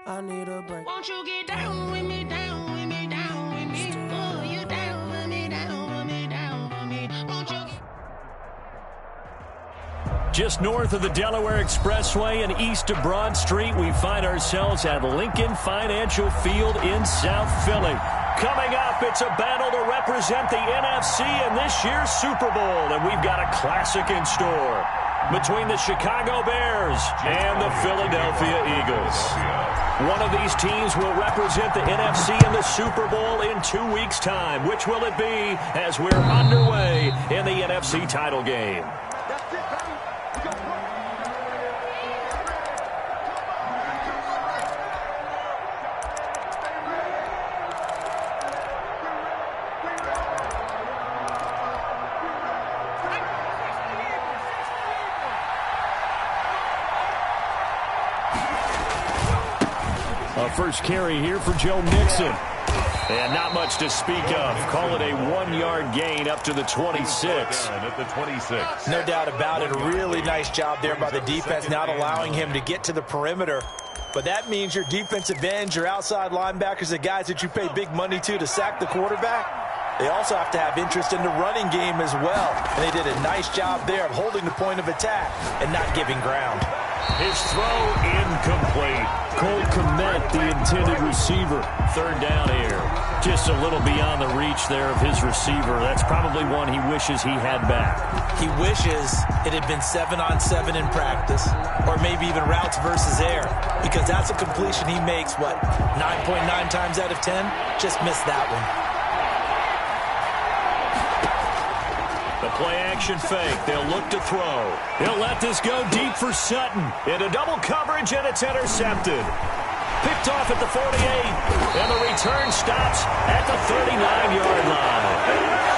I need a break. Won't you get down with me, down with me, down with me? Oh, you down with me, down with me, down with me? Won't you get... Just north of the Delaware Expressway and east of Broad Street, we find ourselves at Lincoln Financial Field in South Philly. Coming up, it's a battle to represent the NFC in this year's Super Bowl, and we've got a classic in store between the Chicago Bears and the Philadelphia Eagles. One of these teams will represent the NFC in the Super Bowl in 2 weeks' time. Which will it be as we're underway in the NFC title game? First carry here for Joe Mixon. And not much to speak of. Call it a 1-yard gain up to the 26. At the 26. No doubt about it. A really nice job there by the defense, not allowing him to get to the perimeter. But that means your defensive ends, your outside linebackers, the guys that you pay big money to sack the quarterback, they also have to have interest in the running game as well. And they did a nice job there of holding the point of attack and not giving ground. His throw incomplete. Cole Kmet, the intended receiver. Third down here. Just a little beyond the reach there of his receiver. That's probably one he wishes he had back. He wishes it had been 7-on-7 in practice, or maybe even routes versus air, because that's a completion he makes, 9.9 times out of 10? Just missed that one. The play-action fake. They'll look to throw. He'll let this go deep for Sutton. Into double coverage, and it's intercepted. Picked off at the 48, and the return stops at the 39-yard line.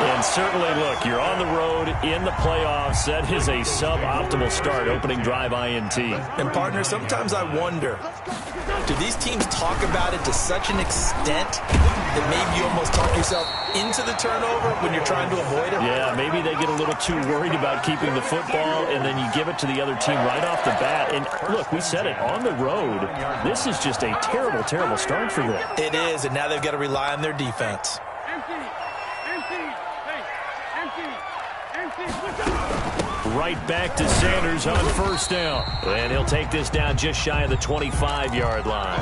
And certainly, look, you're on the road in the playoffs. That is a suboptimal start, opening drive INT. And, partner, sometimes I wonder, do these teams talk about it to such an extent that maybe you almost talk yourself into the turnover when you're trying to avoid it? Yeah, maybe they get a little too worried about keeping the football, and then you give it to the other team right off the bat. And, look, we said it, on the road, this is just a terrible, terrible start for them. It is, and now they've got to rely on their defense. Right back to Sanders on first down. And he'll take this down just shy of the 25-yard line.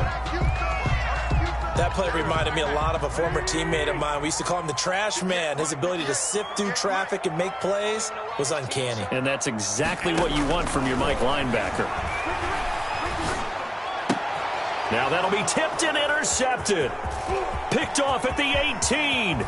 That play reminded me a lot of a former teammate of mine. We used to call him the trash man. His ability to sift through traffic and make plays was uncanny. And that's exactly what you want from your Mike linebacker. Now that'll be tipped and intercepted. Picked off at the 18.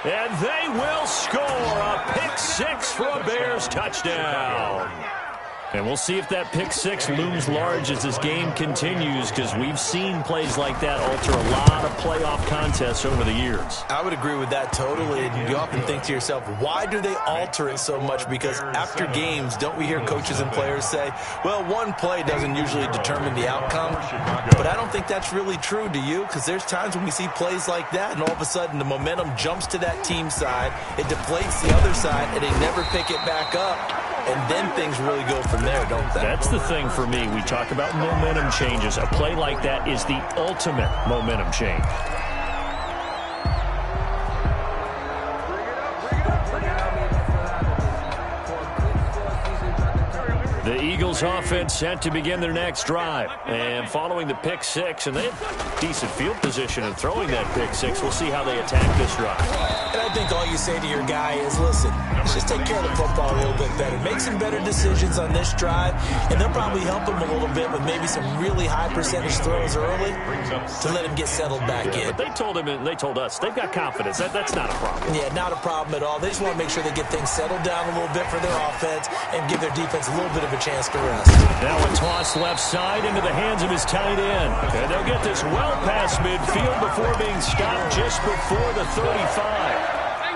And they will score a pick six for a Bears touchdown. And we'll see if that pick six looms large as this game continues, because we've seen plays like that alter a lot of playoff contests over the years. I would agree with that totally. And you often think to yourself, why do they alter it so much? Because after games, don't we hear coaches and players say, well, one play doesn't usually determine the outcome? But I don't think that's really true, do you? Because there's times when we see plays like that, and all of a sudden the momentum jumps to that team side, it deflates the other side, and they never pick it back up. And then things really go from there, don't they? That's the thing for me. We talk about momentum changes. A play like that is the ultimate momentum change. The Eagles offense set to begin their next drive. And following the pick six, and they have decent field position in throwing that pick six. We'll see how they attack this drive. And I think all you say to your guy is, listen, let's just take care of the football a little bit better. Make some better decisions on this drive, and they'll probably help him a little bit with maybe some really high percentage throws early to let him get settled back in. But they told him, and they told us, they've got confidence. That's not a problem. Yeah, not a problem at all. They just want to make sure they get things settled down a little bit for their offense and give their defense a little bit of a chance to rest. Now a toss left side into the hands of his tight end. And they'll get this well past midfield before being stopped just before the 35.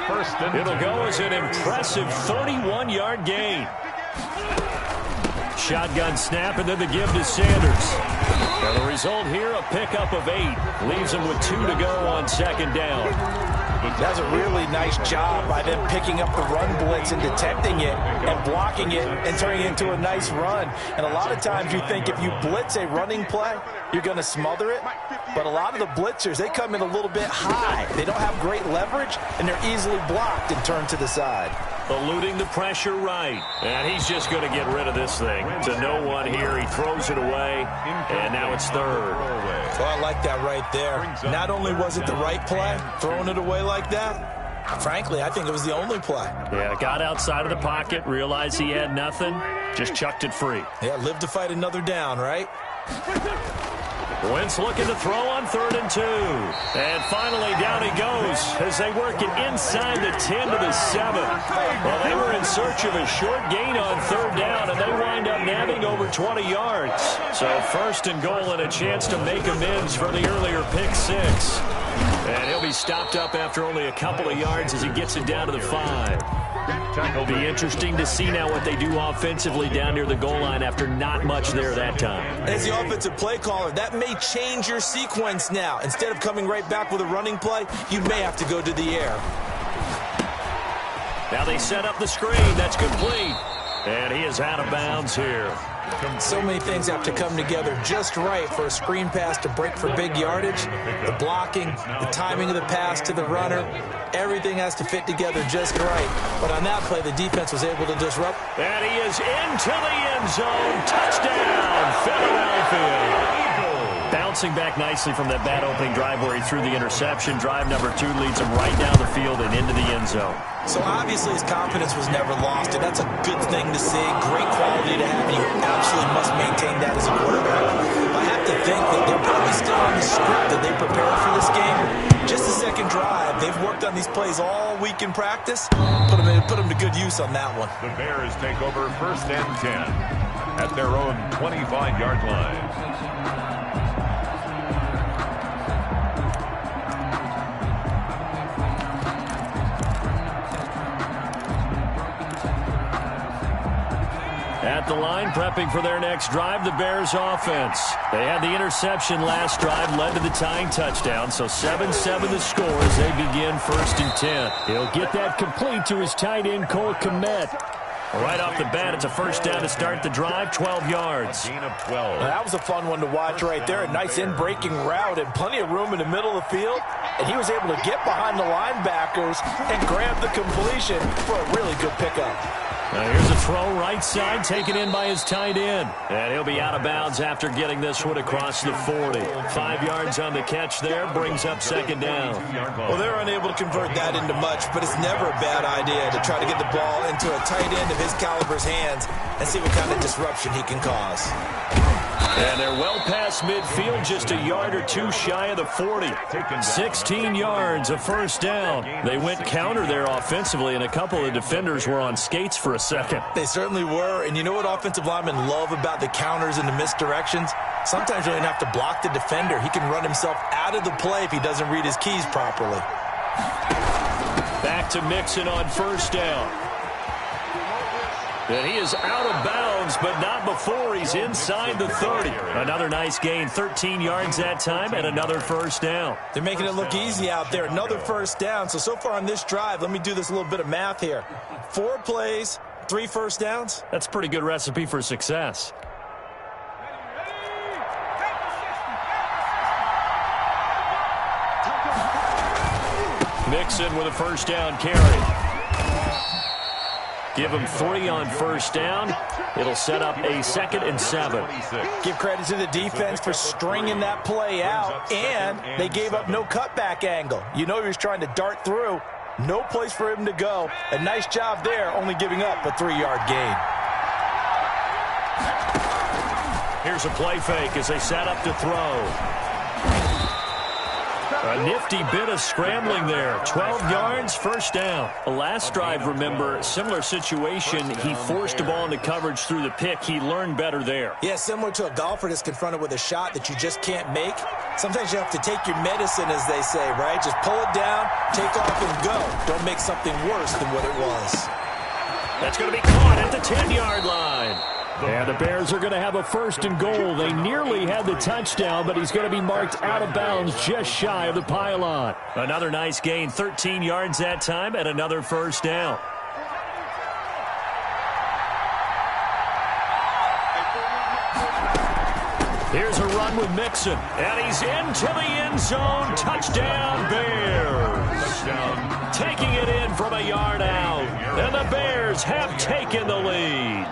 It'll go as an impressive 31-yard gain. Shotgun snap, and then the give to Sanders. Now the result here, a pickup of 8. Leaves him with 2 to go on second down. That's a really nice job by them picking up the run blitz and detecting it and blocking it and turning it into a nice run. And a lot of times you think if you blitz a running play, you're going to smother it. But a lot of the blitzers, they come in a little bit high. They don't have great leverage, and they're easily blocked and turned to the side. Eluding the pressure right. And he's just going to get rid of this thing. To no one here. He throws it away, and now it's third. So I like that right there. Not only was it the right play, throwing it away like that, frankly, I think it was the only play. Yeah, got outside of the pocket, realized he had nothing, just chucked it free. Yeah, live to fight another down, right? Wentz looking to throw on 3rd and 2. And finally, down he goes as they work it inside the 10 to the 7. Well, they were in search of a short gain on 3rd down, and they wind up nabbing over 20 yards. So 1st and goal and a chance to make amends for the earlier pick 6. And he'll be stopped up after only a couple of yards as he gets it down to the 5. It'll be interesting to see now what they do offensively down near the goal line after not much there that time. As the offensive play caller, that may change your sequence now. Instead of coming right back with a running play, you may have to go to the air. Now they set up the screen. That's complete. And he is out of bounds here. So many things have to come together just right for a screen pass to break for big yardage. The blocking, the timing of the pass to the runner, everything has to fit together just right. But on that play, the defense was able to disrupt. And he is into the end zone. Touchdown, Philadelphia. Bouncing back nicely from that bad opening drive where he threw the interception. Drive number 2 leads him right down the field and into the end zone. So obviously his confidence was never lost, and that's a good thing to see. Great quality to have, and you absolutely must maintain that as a quarterback. I have to think that they're probably still on the script that they prepared for this game. Just the second drive. They've worked on these plays all week in practice. Put them to good use on that one. The Bears take over 1st and 10 at their own 25-yard line. At the line, prepping for their next drive, the Bears offense. They had the interception last drive, led to the tying touchdown, so 7-7 the score as they begin 1st and 10. He'll get that complete to his tight end, Cole Kmet. Right off the bat, it's a 1st down to start the drive, 12 yards. Gain of 12. That was a fun one to watch right there. A nice in-breaking route and plenty of room in the middle of the field. And he was able to get behind the linebackers and grab the completion for a really good pickup. Now here's a throw right side, taken in by his tight end. And he'll be out of bounds after getting this one across the 40. 5 yards on the catch there, brings up 2nd down. Well, they're unable to convert that into much, but it's never a bad idea to try to get the ball into a tight end of his caliber's hands and see what kind of disruption he can cause. And they're well past midfield, just a yard or 2 shy of the 40. 16 yards, a 1st down. They went counter there offensively, and a couple of defenders were on skates for a second. They certainly were, and you know what offensive linemen love about the counters and the misdirections? Sometimes you don't even have to block the defender. He can run himself out of the play if he doesn't read his keys properly. Back to Mixon on 1st down. And he is out of bounds, but not before he's inside the 30. Another nice gain, 13 yards that time, and another 1st down. They're making it look easy out there. Another 1st down. So far on this drive, let me do this little bit of math here. 4 plays, 3 1st downs. That's a pretty good recipe for success. Mixon with a 1st down carry. Give him 3 on 1st down. It'll set up a 2nd and 7. Give credit to the defense for stringing that play out, and they gave up no cutback angle. You know he was trying to dart through. No place for him to go. A nice job there, only giving up a 3-yard gain. Here's a play fake as they set up to throw. A nifty bit of scrambling there. 12 yards, 1st down. The last drive, remember, similar situation. He forced the ball into coverage through the pick. He learned better there. Yeah, similar to a golfer that's confronted with a shot that you just can't make. Sometimes you have to take your medicine, as they say, right? Just pull it down, take off, and go. Don't make something worse than what it was. That's going to be caught at the 10-yard line. And the Bears are going to have a 1st and goal. They nearly had the touchdown, but he's going to be marked out of bounds just shy of the pylon. Another nice gain, 13 yards that time, and another 1st down. Here's a run with Mixon, and he's into the end zone. Touchdown, Bears. Touchdown. Taking it in from a yard out, and the Bears have taken the lead.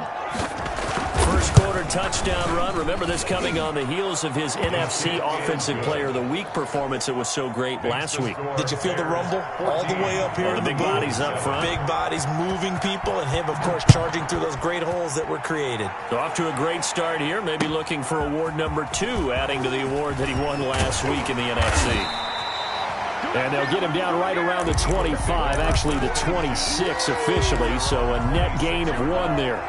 First quarter touchdown run. Remember this coming on the heels of his NFC Offensive Player of the Week performance that was so great last week. Did you feel the rumble all the way up here? The big bodies up front. Big bodies moving people, and him, of course, charging through those great holes that were created. So off to a great start here. Maybe looking for award number 2, adding to the award that he won last week in the NFC. And they'll get him down right around the 25, actually the 26 officially, so a net gain of 1 there.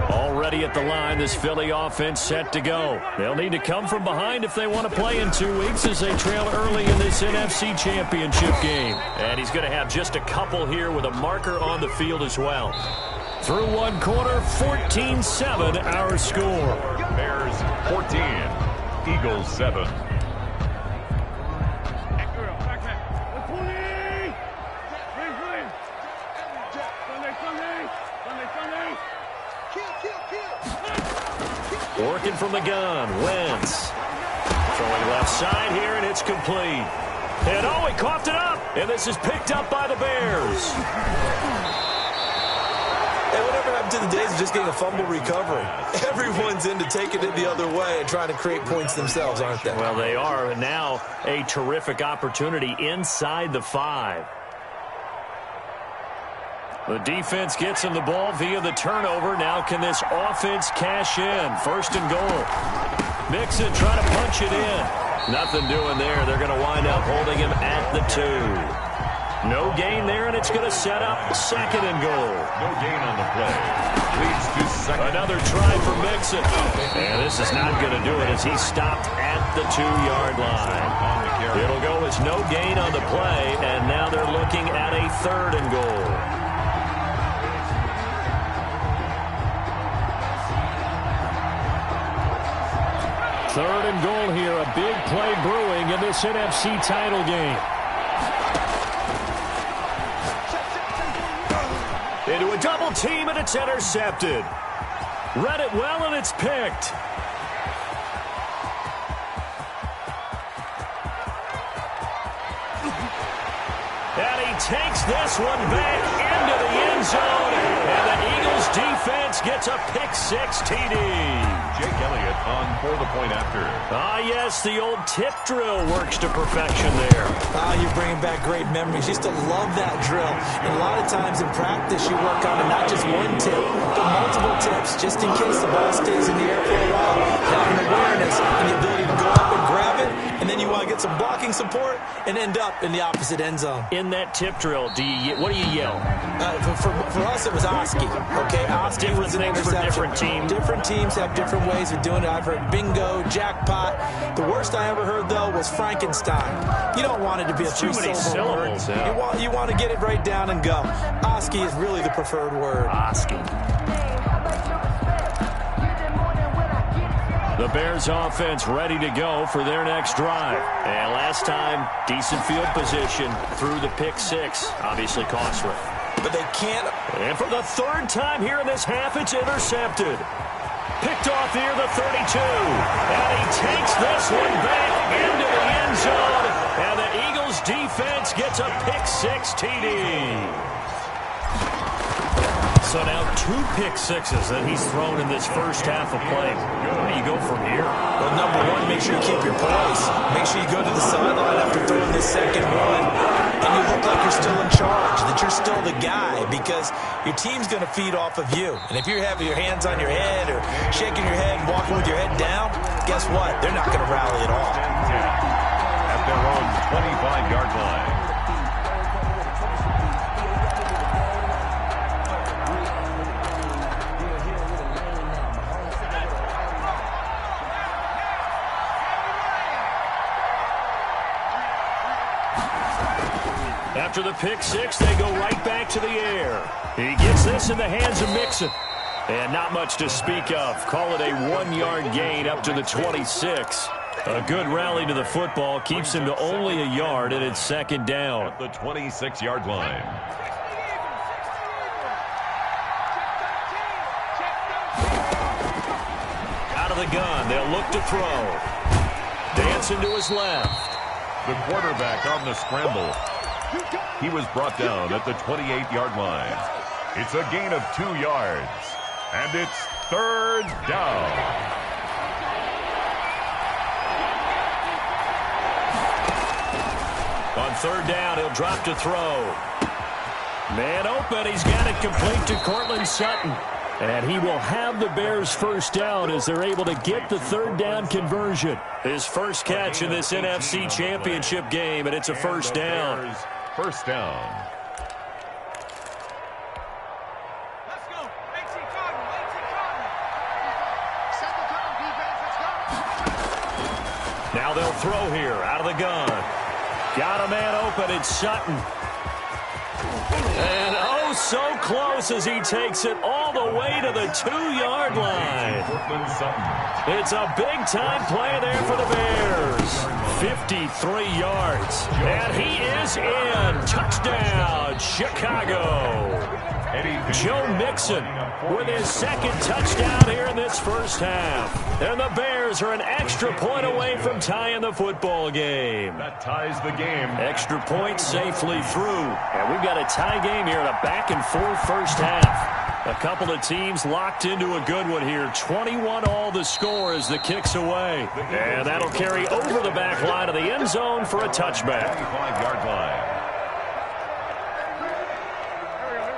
Already at the line, this Philly offense set to go. They'll need to come from behind if they want to play in 2 weeks as they trail early in this NFC Championship game. And he's going to have just a couple here with a marker on the field as well. Through 1 quarter, 14-7 our score. Bears 14, Eagles 7. Working from the gun, Wentz. Throwing left side here, and it's complete. And oh, he coughed it up, and this is picked up by the Bears. Hey, whatever happened to the days of just getting a fumble recovery? Everyone's into taking it the other way and trying to create points themselves, aren't they? Well, they are, and now a terrific opportunity inside the 5. The defense gets him the ball via the turnover. Now can this offense cash in? 1st and goal. Mixon trying to punch it in. Nothing doing there. They're going to wind up holding him at the 2. No gain there, and it's going to set up 2nd and goal. No gain on the play. Leads to 2nd. Another try for Mixon. And this is not going to do it as he stopped at the 2-yard line. It'll go as no gain on the play, and now they're looking at a 3rd and goal. 3rd and goal here. A big play brewing in this NFC title game. Into a double team, and it's intercepted. Read it well, and it's picked. And he takes this one back into the end zone. And the Eagles defense gets a pick-6 TD. Jake Elliott on for the point after. Ah, yes, the old tip drill works to perfection there. Ah, you're bringing back great memories. Used to love that drill. And a lot of times in practice, you work on not just one tip, but multiple tips, just in case the ball stays in the air for a while. Having awareness and the ability to go up and grab it, and then you want to get some blocking support and end up in the opposite end zone. In that tip drill, what do you yell? For us, it was Oski. Okay, Oski was an interception. Different teams. Different teams have different ways of doing it. I've heard bingo, jackpot. The worst I ever heard, though, was Frankenstein. You don't want it to be a too many syllables. Yeah. You want to get it right down and go. Oski is really the preferred word. Oski. The Bears offense ready to go for their next drive. And last time, decent field position through the pick-6. Obviously costly. But they can't. And for the 3rd time here in this half, it's intercepted. Picked off here, the 32. And he takes this one back into the end zone. And the Eagles defense gets a pick-6 TD. So now 2 pick-6s that he's thrown in this first half of play. Where do you go from here? Well, number 1, make sure you keep your poise. Make sure you go to the sideline after throwing this 2nd one. And you look like you're still in charge, that you're still the guy, because your team's going to feed off of you. And if you're having your hands on your head or shaking your head and walking with your head down, guess what? They're not going to rally at all. At their own 25-yard line. After the pick six, they go right back to the air. He gets this in the hands of Mixon. And not much to speak of. Call it a 1-yard gain up to the 26. A good rally to the football keeps him to only a yard, and it's second down. At the 26-yard line. Out of the gun, they'll look to throw. Dancing to his left. The quarterback on the scramble. He was brought down at the 28-yard line. It's a gain of 2 yards. And it's third down. On third down, he'll drop to throw. Man open, he's got it complete to Cortland Sutton. And he will have the Bears first down as they're able to get the third down conversion. His first catch in this NFC Championship game, and it's a first down. First down. Now they'll throw here out of the gun. Got a man open. It's Sutton. And oh, so close as he takes it all the way to the 2-yard line. It's a big-time play there for the Bears. 53 yards. And he is in. Touchdown, Chicago. Joe Mixon with his second touchdown here in this first half. And the Bears are an extra point away from tying the football game. That ties the game. Extra point safely through. And we've got a tie game here in a back-and-forth first half. A couple of teams locked into a good one here. 21-all the score as the kick's away. And that'll carry over the back line of the end zone for a touchback. 25-yard line.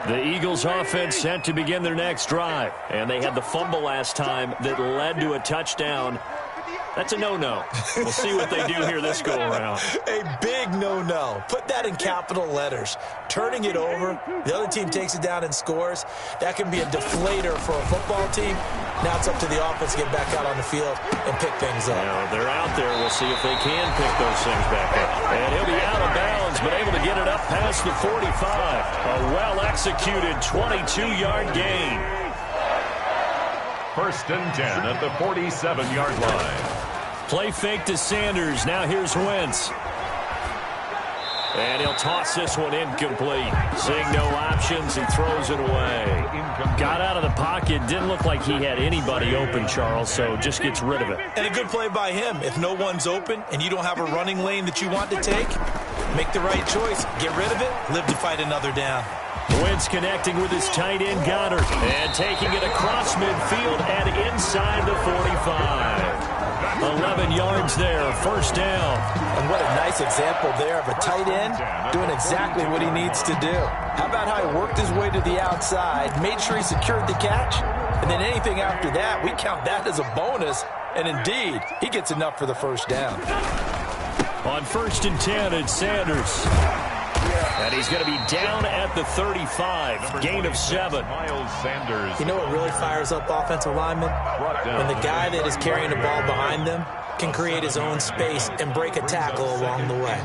The Eagles offense set to begin their next drive. And they had the fumble last time that led to a touchdown. That's a no-no. We'll see what they do here this go-around. A big no-no. Put that in capital letters. Turning it over, the other team takes it down and scores. That can be a deflator for a football team. Now it's up to the offense to get back out on the field and pick things up. Now, they're out there. We'll see if they can pick those things back up. And he'll be out of bounds, but able to get it up past the 45. A well-executed 22-yard gain. First and 10 at the 47-yard line. Play fake to Sanders. Now here's Wentz. And he'll toss this one incomplete. Seeing no options, he throws it away. Got out of the pocket. Didn't look like he had anybody open, Charles, so just gets rid of it. And a good play by him. If no one's open and you don't have a running lane that you want to take, make the right choice. Get rid of it. Live to fight another down. Wentz connecting with his tight end, Goddard. And taking it across midfield and inside the 45. 11 yards there, first down. And what a nice example there of a tight end doing exactly what he needs to do. How about how he worked his way to the outside, made sure he secured the catch, and then anything after that, we count that as a bonus. And indeed, he gets enough for the first down. On first and 10, it's Sanders. And he's going to be down at the 35, gain of 7. Miles Sanders. You know what really fires up offensive linemen? When the guy that is carrying the ball behind them can create his own space and break a tackle along the way.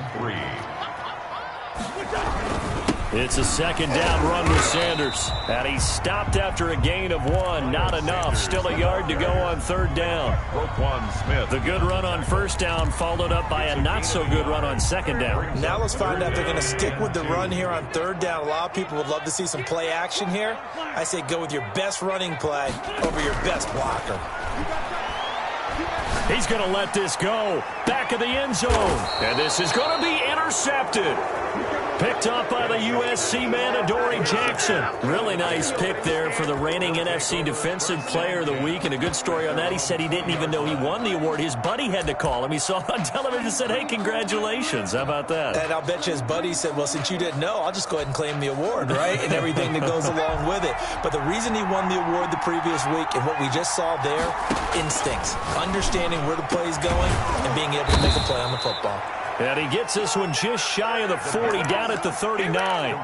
It's a second down run with Sanders. And he stopped after a gain of 1. Not enough. Still a yard to go on third down. Roquan Smith. The good run on first down followed up by a not-so-good run on second down. Now let's find out if they're going to stick with the run here on third down. A lot of people would love to see some play action here. I say go with your best running play over your best blocker. He's going to let this go. Back of the end zone. And this is going to be intercepted. Picked up by the USC man, Adoree Jackson. Really nice pick there for the reigning NFC Defensive Player of the Week. And a good story on that, he said he didn't even know he won the award. His buddy had to call him. He saw it on television and said, hey, congratulations. How about that? And I'll bet you his buddy said, well, since you didn't know, I'll just go ahead and claim the award, right? And everything that goes along with it. But the reason he won the award the previous week and what we just saw there, instincts. Understanding where the play is going and being able to make a play on the football. And he gets this one just shy of the 40, down at the 39.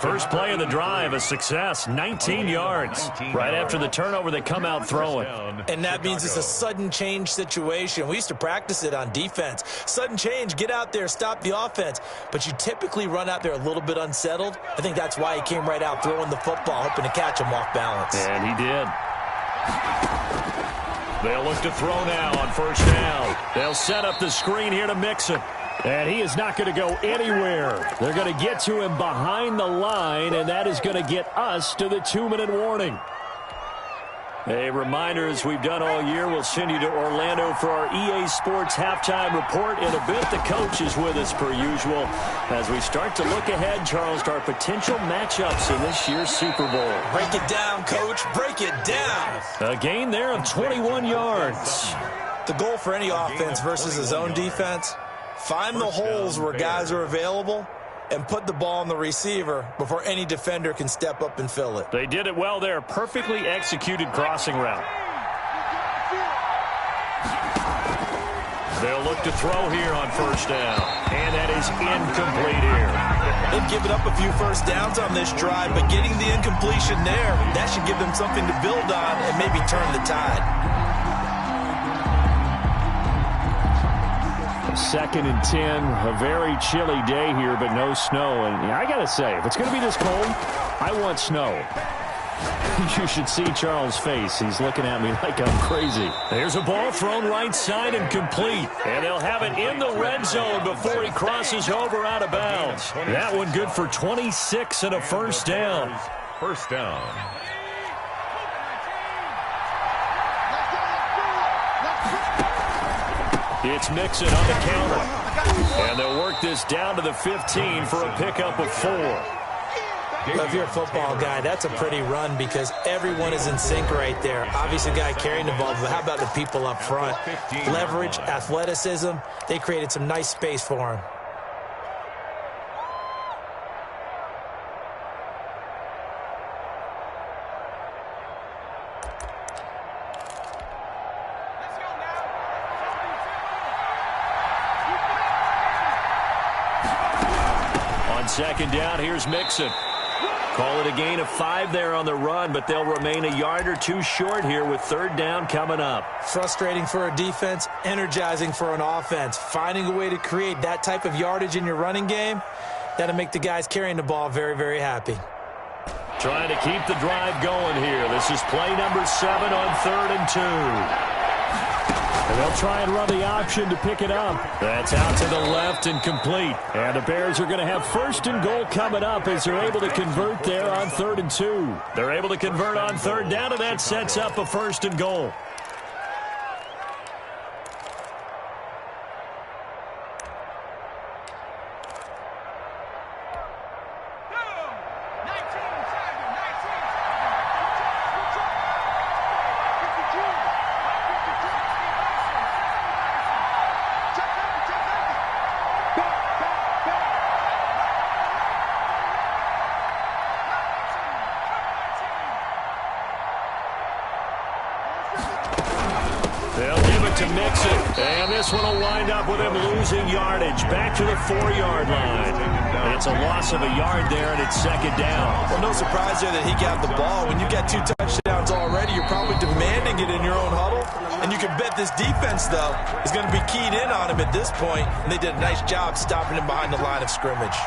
First play of the drive, a success, 19 yards. Right after the turnover, they come out throwing. And that means it's a sudden change situation. We used to practice it on defense. Sudden change, get out there, stop the offense. But you typically run out there a little bit unsettled. I think that's why he came right out throwing the football, hoping to catch him off balance. And he did. They'll look to throw now on first down. They'll set up the screen here to Mixon. And he is not going to go anywhere. They're going to get to him behind the line, and that is going to get us to the 2-minute warning. A reminder, as we've done all year, we'll send you to Orlando for our EA Sports halftime report. In a bit, the coach is with us per usual as we start to look ahead, Charles, to our potential matchups in this year's Super Bowl. Break it down, Coach. Break it down. A gain there of 21 yards. The goal for any offense versus his own defense, find the holes where guys are available and put the ball on the receiver before any defender can step up and fill it. They did it well there. Perfectly executed crossing route. They'll look to throw here on first down. And that is incomplete here. They've given up a few first downs on this drive, but getting the incompletion there, that should give them something to build on and maybe turn the tide. 2nd and 10, a very chilly day here, but no snow. And I got to say, if it's going to be this cold, I want snow. You should see Charles' face. He's looking at me like I'm crazy. There's a ball thrown right side and complete. And they'll have it in the red zone before he crosses over out of bounds. That one good for 26 and a first down. First down. It's Mixon on the counter. And they'll work this down to the 15 for a pickup of 4. Well, if you're a football guy, that's a pretty run because everyone is in sync right there. Obviously, guy carrying the ball, but how about the people up front? Leverage, athleticism, they created some nice space for him. Second down, here's Mixon. Call it a gain of 5 there on the run, but they'll remain a yard or two short here with third down coming up. Frustrating for a defense, energizing for an offense. Finding a way to create that type of yardage in your running game, that'll make the guys carrying the ball very, very happy. Trying to keep the drive going here. This is play number 7 on 3rd and 2. And they'll try and run the option to pick it up. That's out to the left and complete. And the Bears are going to have 1st and goal coming up as they're able to convert there on 3rd and 2. They're able to convert on 3rd down, and that sets up a 1st and goal. To Mixon, and this one will wind up with him losing yardage back to the 4-yard line. It's a loss of a yard there, and it's 2nd down. Well, no surprise there that he got the ball. When you got 2 touchdowns already, you're probably demanding it in your own huddle. And you can bet this defense, though, is going to be keyed in on him at this point, and they did a nice job stopping him behind the line of scrimmage.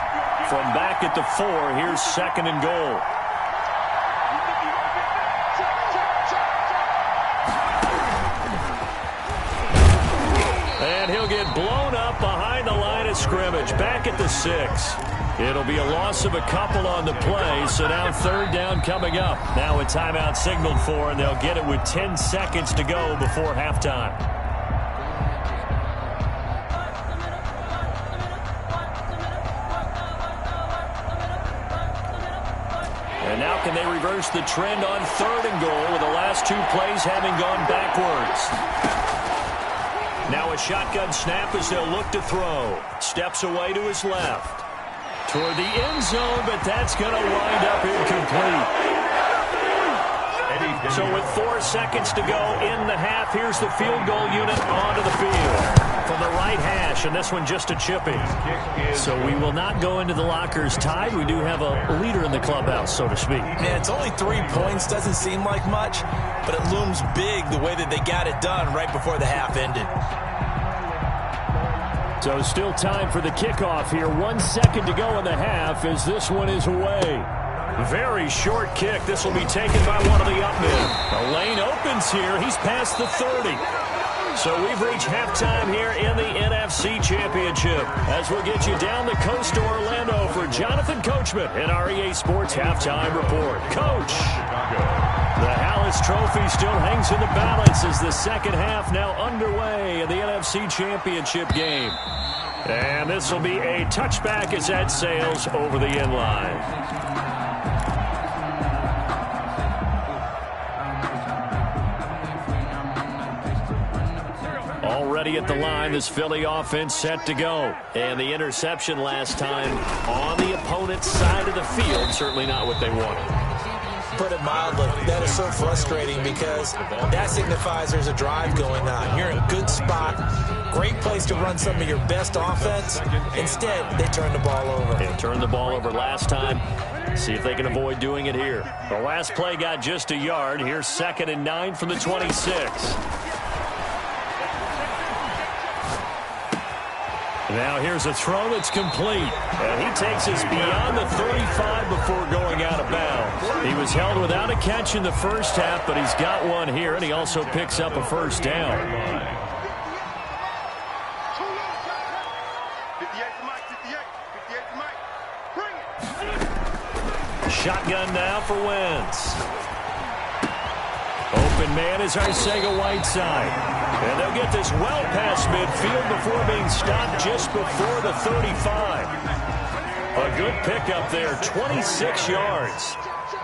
From back at the 4, here's 2nd and goal. And he'll get blown up behind the line of scrimmage, back at the 6. It'll be a loss of a couple on the play, so now 3rd down coming up. Now a timeout signaled for, and they'll get it with 10 seconds to go before halftime. And now can they reverse the trend on 3rd and goal with the last 2 plays having gone backwards? Now a shotgun snap as they'll look to throw. Steps away to his left. Toward the end zone, but that's going to wind up incomplete. So with 4 seconds to go in the half, here's the field goal unit onto the field. from the right hash, and this one just a chipping. So we will not go into the lockers tied. We do have a leader in the clubhouse, so to speak. Man, it's only 3 points. Doesn't seem like much, but it looms big the way that they got it done right before the half ended. So still time for the kickoff here. 1 second to go in the half as this one is away. Very short kick. This will be taken by one of the up men. The lane opens here. He's past the 30. So we've reached halftime here in the NFC Championship as we'll get you down the coast to Orlando for Jonathan Coachman in our EA Sports Halftime Report. Coach, the Hallis Trophy still hangs in the balance as the second half now underway in the NFC Championship game. And this will be a touchback as that sails over the end line. Already at the line, this Philly offense set to go. And the interception last time on the opponent's side of the field, certainly not what they wanted. Put it mildly, that is so frustrating because that signifies there's a drive going on. You're in a good spot, great place to run some of your best offense. Instead, they turn the ball over. They turned the ball over last time. See if they can avoid doing it here. The last play got just a yard. Here's 2nd and 9 from the 26. Now here's a throw that's complete. And he takes us beyond the 35 before going out of bounds. He was held without a catch in the first half, but he's got one here, and he also picks up a first down. Shotgun now for Wentz. Open man is Arcega-Whiteside. And they'll get this well past midfield before being stopped just before the 35. A good pickup there, 26 yards.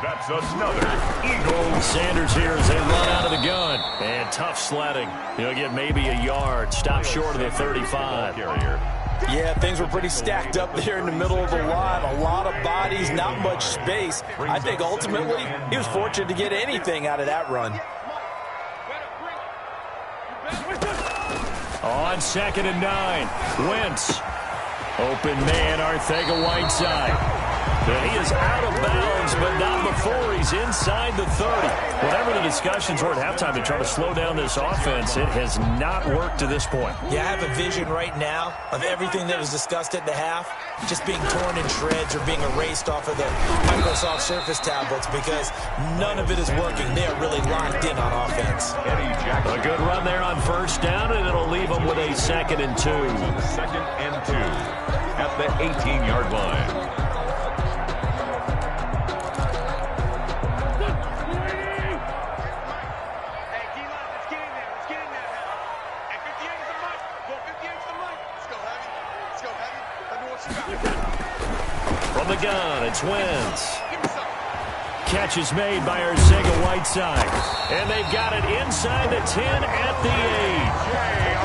That's another Eagle. Sanders here as they run out of the gun. And tough sledding. He'll get maybe a yard. Stop short of the 35. Yeah, things were pretty stacked up there in the middle of the line. A lot of bodies, not much space. I think ultimately he was fortunate to get anything out of that run. On 2nd and 9, Wentz. Open man, Arcega-Whiteside. And he is out of bounds, but not before he's inside the 30. Whatever the discussions were at halftime to try to slow down this offense, it has not worked to this point. Yeah, I have a vision right now of everything that was discussed at the half just being torn in shreds or being erased off of the Microsoft Surface tablets because none of it is working. They are really locked in on offense. A good run there on first down, and it'll leave them with a 2nd and 2. 2nd and 2 at the 18-yard line. From the gun, it's Wentz. Catch is made by Arcega-Whiteside. And they've got it inside the 10 at the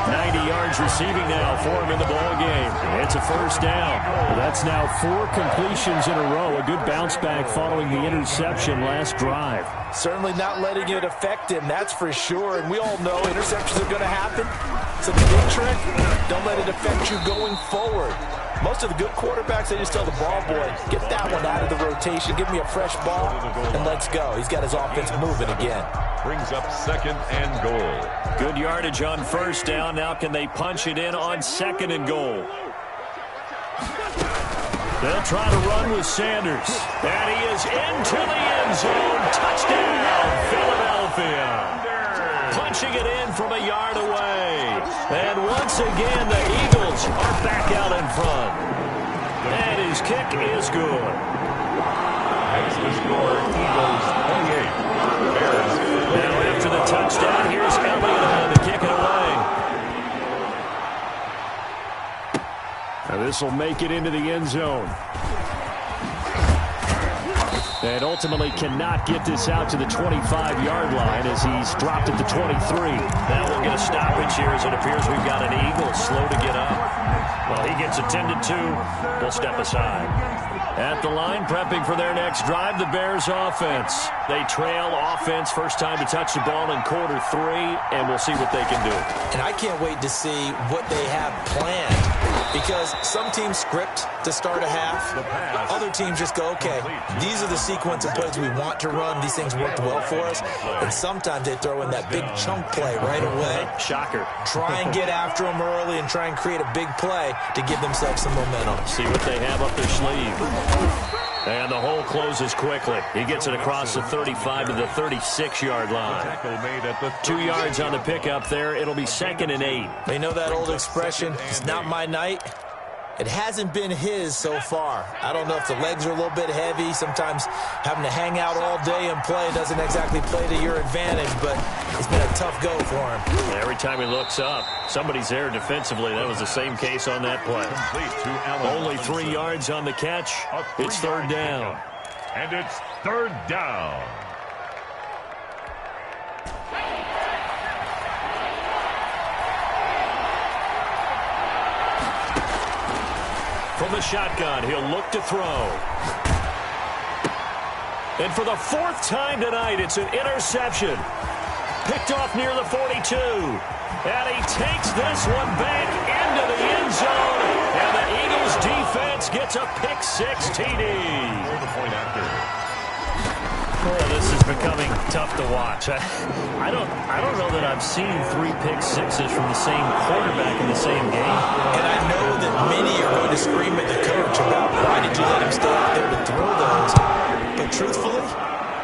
8. 90 yards receiving now for him in the ball game. It's a first down. That's now 4 completions in a row. A good bounce back following the interception last drive. Certainly not letting it affect him, that's for sure. And we all know interceptions are going to happen. So the big trick, don't let it affect you going forward. Most of the good quarterbacks, they just tell the ball boy, get that one out of the rotation, give me a fresh ball, and let's go. He's got his offense moving again. Brings up 2nd and goal. Good yardage on first down. Now can they punch it in on 2nd and goal? They'll try to run with Sanders. And he is into the end zone. Touchdown, Philadelphia. Punching it in from a yard away. And once again, the Eagles are back out in front. And his kick is good. That's the score, Eagles 28. Bears. Now after the touchdown, here's Elliott to kick it away. Now this will make it into the end zone. And ultimately cannot get this out to the 25-yard line as he's dropped at the 23. Now we'll get a stoppage here as it appears we've got an Eagle slow to get up. Well, he gets attended to. We'll step aside. At the line, prepping for their next drive, the Bears offense. They trail offense, first time to touch the ball in quarter 3, and we'll see what they can do. And I can't wait to see what they have planned, because some teams script to start a half. Other teams just go, okay, these are the sequence of plays we want to run. These things worked well for us. And sometimes they throw in that big chunk play right away. Shocker. Try and get after them early and try and create a big play to give themselves some momentum. See what they have up their sleeve. And the hole closes quickly. He gets it across the 35 to the 36-yard line. 2 yards on the pickup there. It'll be 2nd and 8. They know that old expression, it's not my night. It hasn't been his so far. I don't know if the legs are a little bit heavy. Sometimes having to hang out all day and play doesn't exactly play to your advantage, but it's been a tough go for him. Every time he looks up, somebody's there defensively. That was the same case on that play. Only 3 yards on the catch. It's 3rd down. And it's 3rd down. From the shotgun, he'll look to throw. And for the 4th time tonight, it's an interception. Picked off near the 42. And he takes this one back into the end zone. And the Eagles defense gets a pick-6 TD. Well, this is becoming tough to watch. I don't know that I've seen 3 pick-6s from the same quarterback in the same game. And I know that many are going to scream at the coach about why did you let him stay out there to throw those. But truthfully,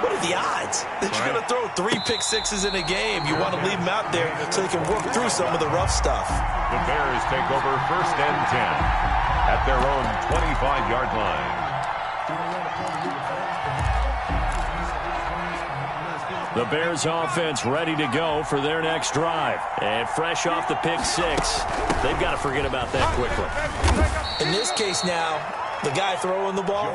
what are the odds that you're going to throw 3 pick-6s in a game? You want to leave them out there so they can work through some of the rough stuff. The Bears take over 1st and 10 at their own 25-yard line. The Bears offense ready to go for their next drive. And fresh off the pick-6, they've got to forget about that quickly. In this case now, the guy throwing the ball,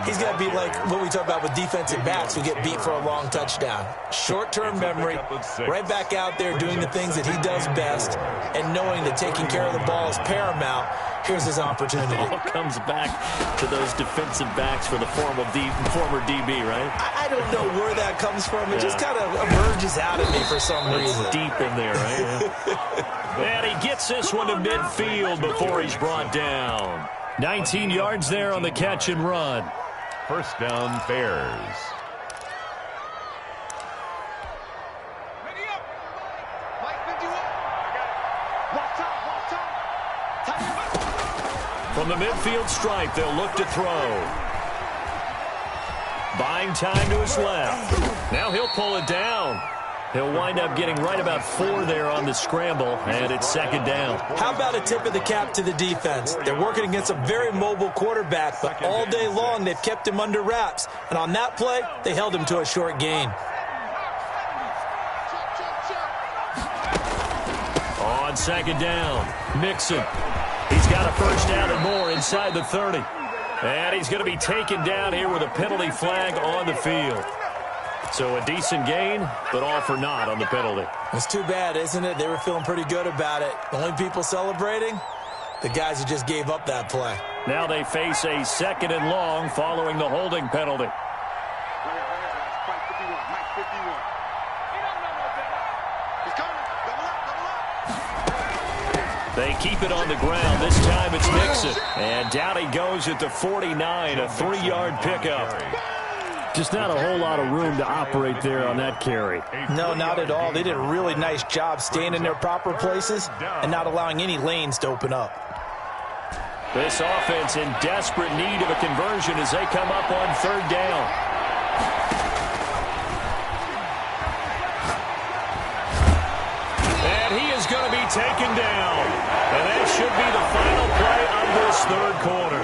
he's got to be like what we talk about with defensive backs who get beat for a long touchdown. Short-term memory, right back out there doing the things that he does best, and knowing that taking care of the ball is paramount. Here's his opportunity. It all comes back to those defensive backs for the former DB, right? I don't know where that comes from. It just kind of emerges out of me for some reason. It's deep in there, right? Yeah. And he gets this one to midfield before he's brought down. 19 yards there on the catch and run. 1st down, Bears. From the midfield stripe, they'll look to throw. Buying time to his left. Now he'll pull it down. He'll wind up getting right about 4 there on the scramble, and it's 2nd down. How about a tip of the cap to the defense? They're working against a very mobile quarterback, but all day long they've kept him under wraps. And on that play, they held him to a short gain. On 2nd down, Mixon. He's got a 1st down and more inside the 30. And he's going to be taken down here with a penalty flag on the field. So a decent gain, but all for naught on the penalty. It's too bad, isn't it? They were feeling pretty good about it. The only people celebrating, the guys who just gave up that play. Now they face a 2nd and long following the holding penalty. They keep it on the ground. This time it's Mixon. And down he goes at the 49, a 3-yard pickup. Just not a whole lot of room to operate there on that carry. No, not at all. They did a really nice job staying in their proper places and not allowing any lanes to open up. This offense in desperate need of a conversion as they come up on 3rd down. And he is going to be taken down. And that should be the final play of this 3rd quarter.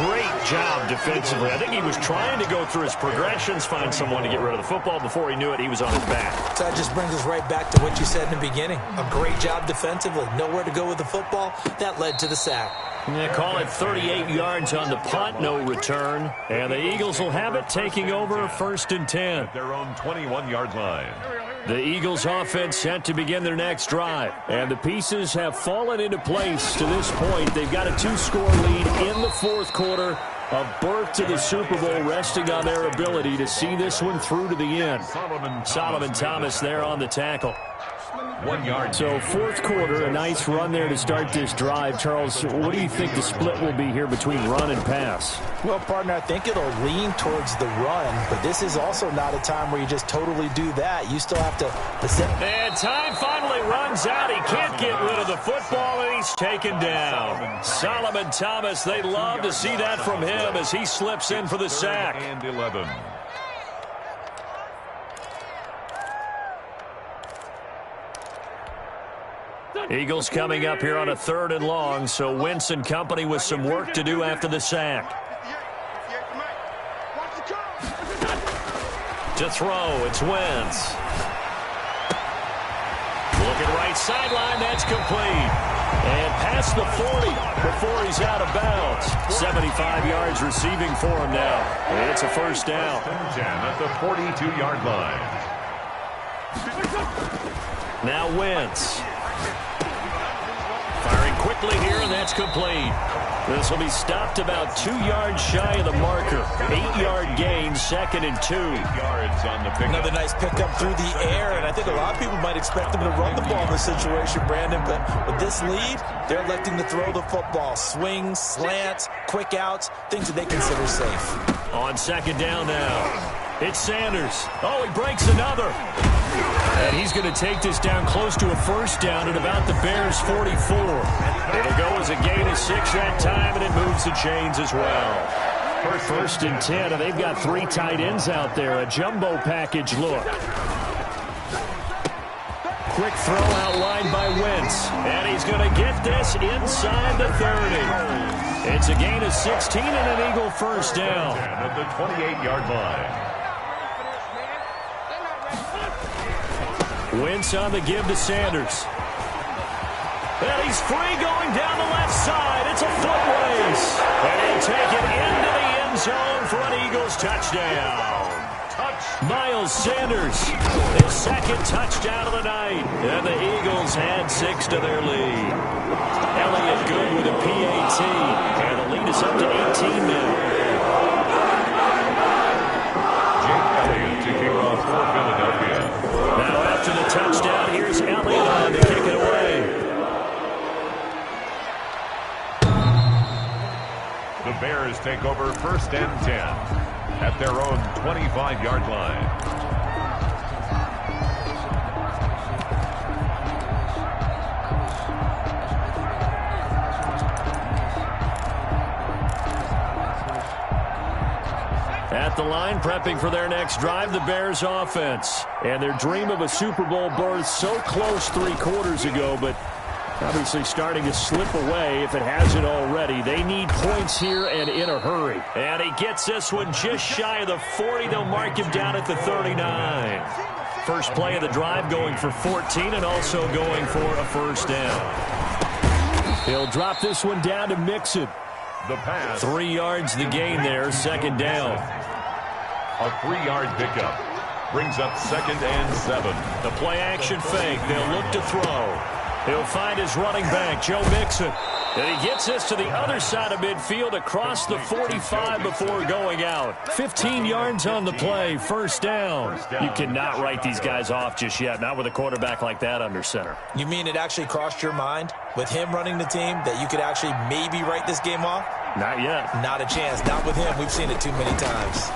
Great job defensively. I think he was trying to go through his progressions, find someone to get rid of the football. Before he knew it, he was on his back. So that just brings us right back to what you said in the beginning. A great job defensively. Nowhere to go with the football. That led to the sack. They call it 38 yards on the punt, no return. And the Eagles will have it, taking over 1st and 10. At their own 21-yard line. The Eagles offense set to begin their next drive. And the pieces have fallen into place to this point. They've got a 2-score lead in the 4th quarter. A berth to the Super Bowl resting on their ability to see this one through to the end. Solomon Thomas there on the tackle. 1 yard. So 4th quarter, a nice run there to start this drive. Charles, what do you think the split will be here between run and pass? Well, partner, I think it'll lean towards the run, but this is also not a time where you just totally do that. You still have to... And time finally runs out. He can't get rid of the football, and he's taken down. Solomon Thomas, they love to see that from him as he slips in for the sack. And 11. Eagles coming up here on a 3rd and long, so Wentz and company with some work to do after the sack. To throw, it's Wentz. Looking right sideline, that's complete. And past the 40 before he's out of bounds. 75 yards receiving for him now. It's a 1st down. 10 at the 42-yard line. Now Wentz. Firing quickly here, and that's complete. This will be stopped about 2 yards shy of the marker. 8-yard gain, 2nd and 2. 8 yards on the pickup. Another nice pickup through the air, and I think a lot of people might expect them to run the ball in this situation, Brandon, but with this lead, they're electing to throw the football. Swings, slants, quick outs, things that they consider safe. On 2nd down now. It's Sanders. Oh, he breaks another. And he's going to take this down close to a 1st down at about the Bears' 44. It'll go as a gain of 6 that time, and it moves the chains as well. 1st and 10, and they've got 3 tight ends out there. A jumbo package look. Quick throw outlined by Wentz. And he's going to get this inside the 30. It's a gain of 16 and an Eagle 1st down. At the 28-yard line. Wentz on the give to Sanders. And he's free going down the left side. It's a foot race. And he'll take it into the end zone for an Eagles touchdown. Miles Sanders, his 2nd touchdown of the night. And the Eagles add 6 to their lead. Elliott good with a PAT. And the lead is up to 18 now. Jake Elliott to kick off for Philadelphia. Now after the touchdown, here's Elliott on to kick it away. The Bears take over 1st and 10 at their own 25-yard line. At the line, prepping for their next drive, the Bears offense. And their dream of a Super Bowl berth so close 3 quarters ago, but obviously starting to slip away if it hasn't already. They need points here and in a hurry. And he gets this one just shy of the 40. They'll mark him down at the 39. First play of the drive going for 14 and also going for a 1st down. He'll drop this one down to Mixon. The pass. 3 yards the gain there, 2nd down. A 3-yard pickup brings up 2nd and 7. The play action fake. They'll look to throw. He'll find his running back, Joe Mixon. And he gets this to the other side of midfield across the 45 before going out. 15 yards on the play, 1st down. You cannot write these guys off just yet, not with a quarterback like that under center. You mean it actually crossed your mind with him running the team that you could actually maybe write this game off? Not yet. Not a chance. Not with him. We've seen it too many times.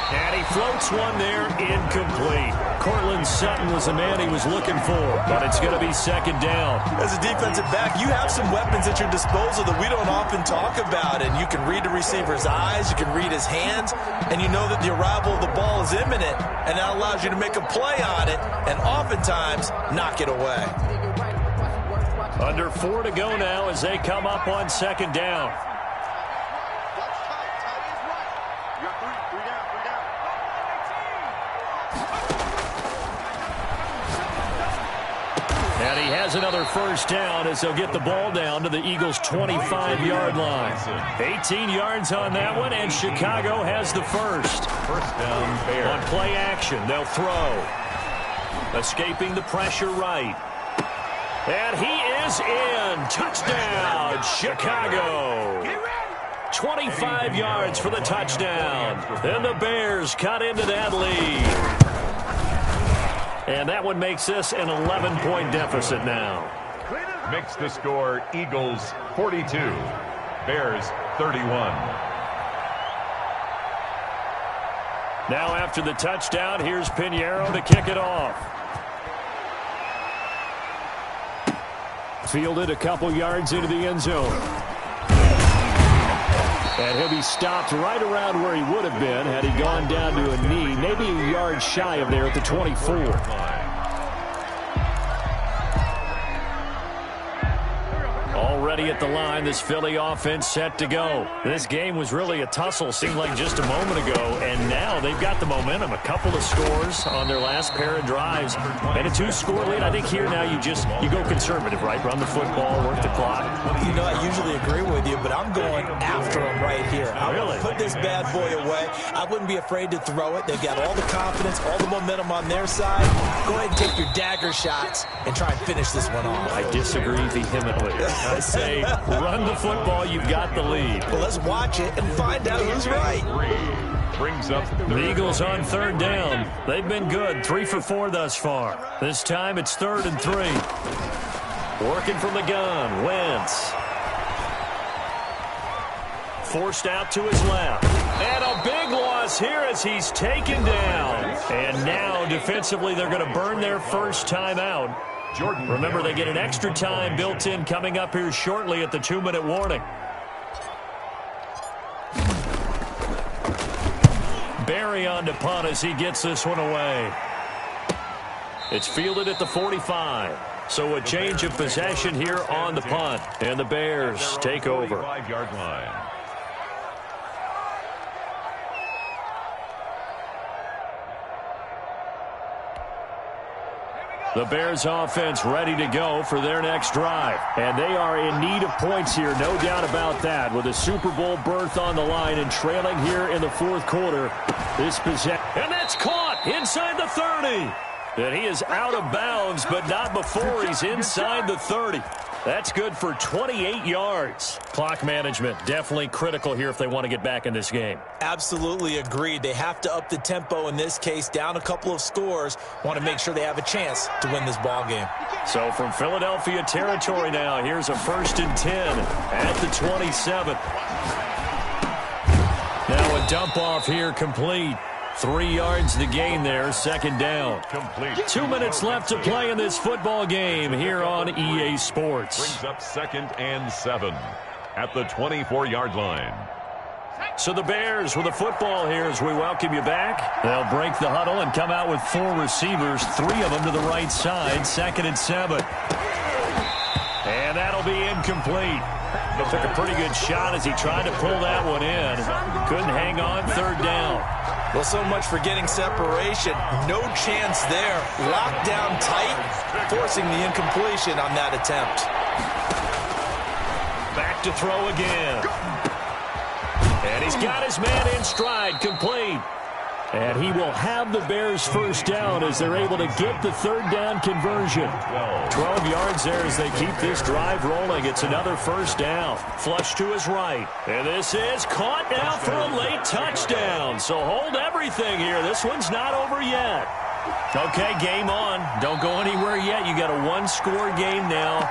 And he floats one there, incomplete. Cortland Sutton was the man he was looking for, but it's going to be 2nd down. As a defensive back, you have some weapons at your disposal that we don't often talk about, and you can read the receiver's eyes, you can read his hands, and you know that the arrival of the ball is imminent, and that allows you to make a play on it, and oftentimes knock it away. Under 4 to go now as they come up on 2nd down. And he has has another first down as they'll get the ball down to the Eagles' 25-yard line. 18 yards on that one, and Chicago has the first. First down, Bears. On play action, they'll throw. Escaping the pressure right. And he is in. Touchdown, Chicago. 25 yards for the touchdown. And the Bears cut into that lead. And that one makes this an 11-point deficit now. Makes the score Eagles 42, Bears 31. Now after the touchdown, here's Pinheiro to kick it off. Fielded a couple yards into the end zone. And he'll be stopped right around where he would have been had he gone down to a knee, maybe a yard shy of there at the 24. Already at the line, this Philly offense set to go. This game was really a tussle, seemed like just a moment ago, and now they've got the momentum. A couple of scores on their last pair of drives, and a 2-score lead. I think here now you go conservative, right? Run the football, work the clock. You know, I usually agree with you, but I'm going after him right here. I want to put this bad boy away. I wouldn't be afraid to throw it. They've got all the confidence, all the momentum on their side. Go ahead and take your dagger shots and try and finish this one off. I disagree vehemently. I say run the football, you've got the lead. Well, let's watch it and find out who's right. Brings up the Eagles on third down. They've been good, 3 for 4 thus far. This time it's 3rd and 3. Working from the gun, Wentz. Forced out to his left. And a big loss here as he's taken down. And now defensively they're going to burn their first time out. Jordan. Remember, they get an extra time built in coming up here shortly at the 2-minute warning. Barry on to punt as he gets this one away. It's fielded at the 45. So a change of possession here on the punt. And the Bears take over. 45-yard line. The Bears offense ready to go for their next drive. And they are in need of points here, no doubt about that. With a Super Bowl berth on the line and trailing here in the 4th quarter. This possession. And that's caught inside the 30. And he is out of bounds, but not before he's inside the 30. That's good for 28 yards. Clock management definitely critical here if they want to get back in this game. Absolutely agreed. They have to up the tempo in this case, down a couple of scores. Want to make sure they have a chance to win this ball game. So from Philadelphia territory now, here's a 1st and 10 at the 27. Now a dump off here complete. 3 yards the gain there, 2nd down. Complete. 2 minutes left to play in this football game here on EA Sports. Brings up 2nd and 7 at the 24-yard line. So the Bears with the football here as we welcome you back. They'll break the huddle and come out with 4 receivers, 3 of them to the right side, 2nd and 7. And that'll be incomplete. He took a pretty good shot as he tried to pull that one in. Couldn't hang on, 3rd down. Well, so much for getting separation. No chance there. Locked down tight, forcing the incompletion on that attempt. Back to throw again. And he's got his man in stride, complete. And he will have the Bears first down as they're able to get the 3rd down conversion. 12 yards there as they keep this drive rolling. It's another first down. Flush to his right. And this is caught now for a late touchdown. So hold everything here. This one's not over yet. Okay, game on. Don't go anywhere yet. You got a 1-score game now.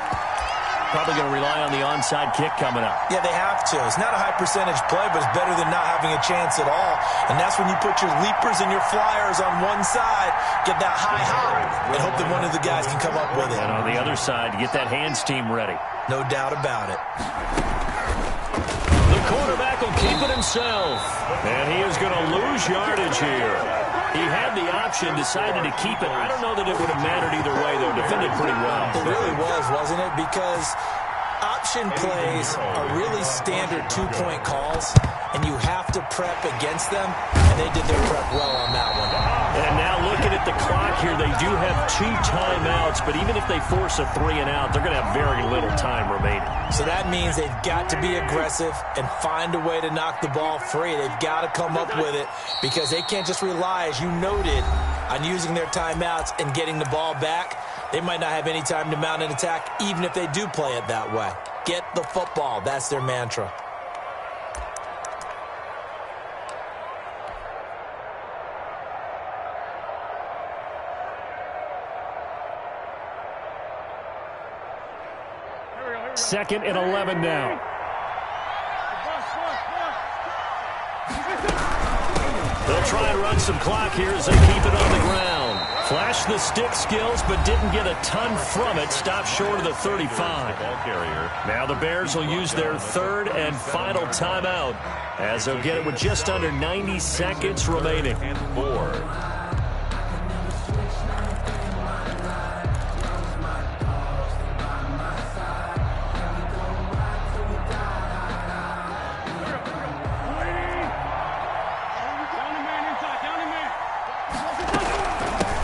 Probably going to rely on the onside kick coming up. Yeah, they have to. It's not a high percentage play, but it's better than not having a chance at all. And that's when you put your leapers and your flyers on one side, get that high hop, and hope that one of the guys can come up with it. And on the other side, get that hands team ready. No doubt about it. The quarterback will keep it himself. And he is going to lose yardage here. He had the option, decided to keep it. I don't know that it would have mattered either way, though. Defended pretty well. It really was, wasn't it? Because option plays are really standard 2-point calls, and you have to prep against them, and they did their prep well on that one. And now looking at the clock here, they do have 2 timeouts, but even if they force a 3-and-out, they're going to have very little time remaining. So that means they've got to be aggressive and find a way to knock the ball free. They've got to come up with it because they can't just rely, as you noted, on using their timeouts and getting the ball back. They might not have any time to mount an attack, even if they do play it that way. Get the football. That's their mantra. Second and 11 now. They'll try and run some clock here as they keep it on the ground. Flashed the stick skills, but didn't get a ton from it. Stopped short of the 35. Now the Bears will use their third and final timeout as they'll get it with just under 90 seconds remaining. And 4.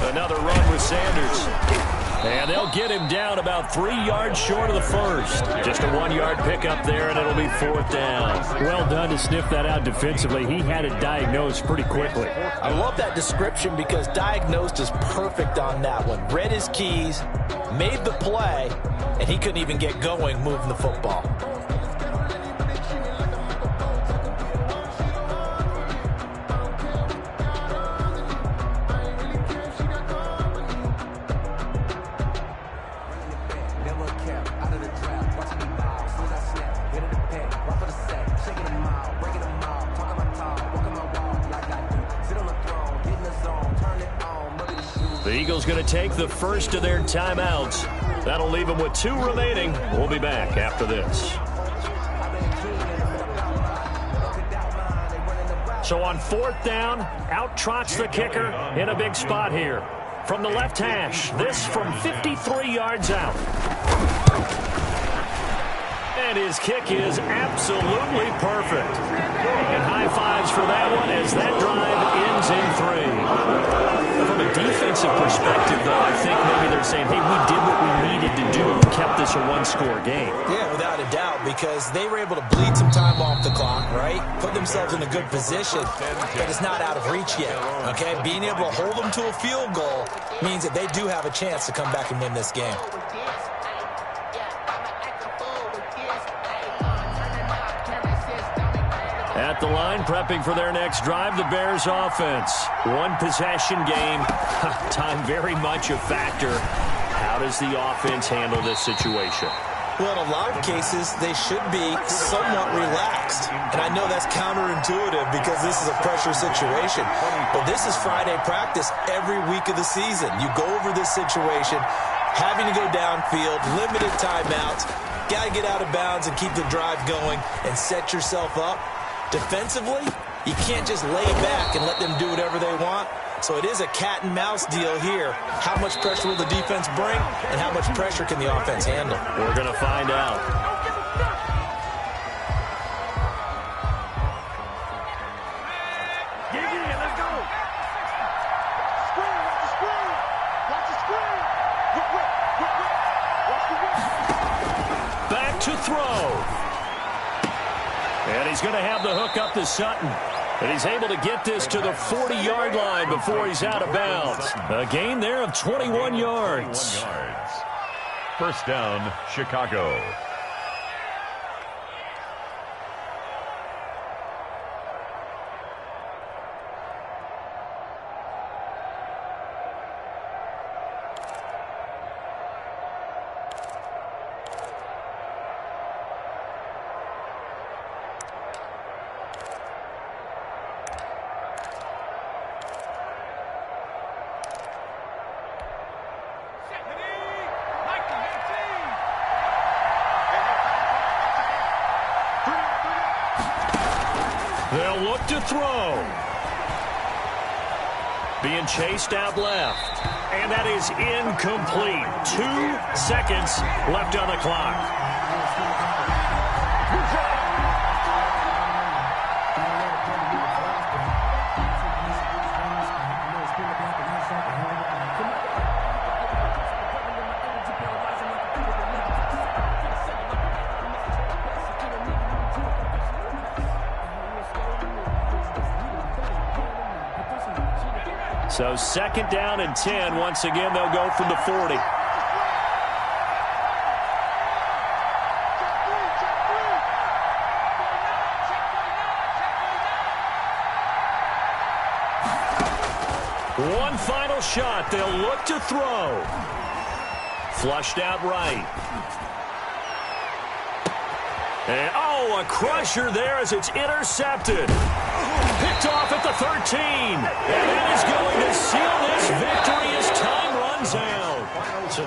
Another run with Sanders. And they'll get him down about 3 yards short of the first. Just a 1-yard pickup there, and it'll be 4th down. Well done to sniff that out defensively. He had it diagnosed pretty quickly. I love that description because diagnosed is perfect on that one. Read his keys, made the play, and he couldn't even get going moving the football. The Eagles going to take the first of their timeouts. That'll leave them with 2 remaining. We'll be back after this. So on 4th down, out trots the kicker in a big spot here. From the left hash, this from 53 yards out. And his kick is absolutely perfect. And high fives for that one as that drive ends in 3. From a defensive perspective, though, I think maybe they're saying, hey, we did what we needed to do and kept this a 1-score game. Yeah, without a doubt, because they were able to bleed some time off the clock, right? Put themselves in a good position, but it's not out of reach yet, okay? Being able to hold them to a field goal means that they do have a chance to come back and win this game. At the line, prepping for their next drive, the Bears offense. 1 possession game. Time very much a factor. How does the offense handle this situation? Well, in a lot of cases, they should be somewhat relaxed. And I know that's counterintuitive because this is a pressure situation. But this is Friday practice every week of the season. You go over this situation, having to go downfield, limited timeouts, got to get out of bounds and keep the drive going and set yourself up. Defensively, you can't just lay back and let them do whatever they want. So it is a cat and mouse deal here. How much pressure will the defense bring, and how much pressure can the offense handle? We're going to find out. Let's go. Back to throw. And he's going to have the hook up to Sutton. And he's able to get this to the 40-yard line before he's out of bounds. A gain there of 21 yards. 21 yards. First down, Chicago. They'll look to throw. Being chased out left. And that is incomplete. 2 seconds left on the clock. So 2nd down and 10. Once again, they'll go from the 40. One final shot. They'll look to throw. Flushed out right. And, a crusher there as it's intercepted. Picked off at the 13. And that is going to seal this victory as time runs out. So